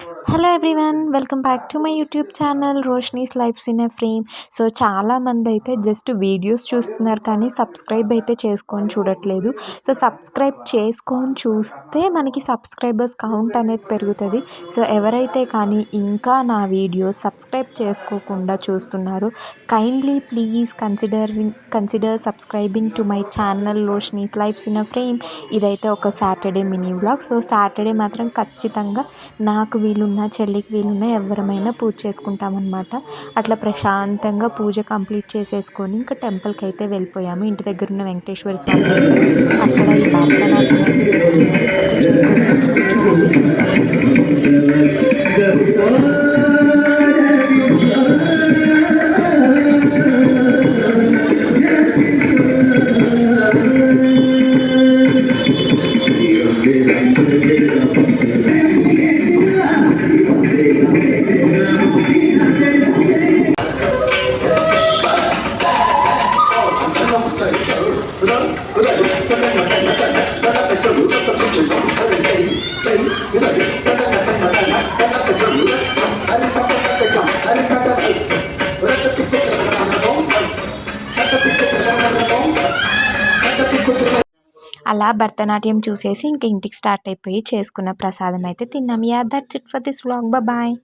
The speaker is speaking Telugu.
Hello everyone, welcome back to my YouTube channel Roshni's life's in a frame. So చాలామంది అయితే జస్ట్ వీడియోస్ చూస్తున్నారు కానీ సబ్స్క్రైబ్ అయితే చేసుకొని చూడట్లేదు. సో సబ్స్క్రైబ్ చేసుకొని చూస్తే మనకి సబ్స్క్రైబర్స్ కౌంట్ అనేది పెరుగుతుంది. సో ఎవరైతే కానీ ఇంకా నా వీడియోస్ సబ్స్క్రైబ్ చేసుకోకుండా చూస్తున్నారో kindly please consider subscribing to my channel Roshni's life's in a frame. ఇదైతే ఒక Saturday mini vlog. So Saturday మాత్రం ఖచ్చితంగా నాకు వీలున్న చెల్లికి వీలున్న ఎవరమైనా పూజ చేసుకుంటామన్నమాట. అట్లా ప్రశాంతంగా పూజ కంప్లీట్ చేసేసుకొని ఇంకా టెంపుల్కి అయితే వెళ్ళిపోయాము. ఇంటి దగ్గర ఉన్న వెంకటేశ్వర స్వామి అక్కడ ఈ భరతనాట్యం అయితే వేస్తున్నారు. సో కొంచెం ఎక్కువసేపు కూర్చొని అయితే చూసాము. అలా భరతనాట్యం చూసేసి ఇంక ఇంటికి స్టార్ట్ అయిపోయి చేసుకున్న ప్రసాదం అయితే తిన్నాం. Yeah that's it for this vlog. Bye.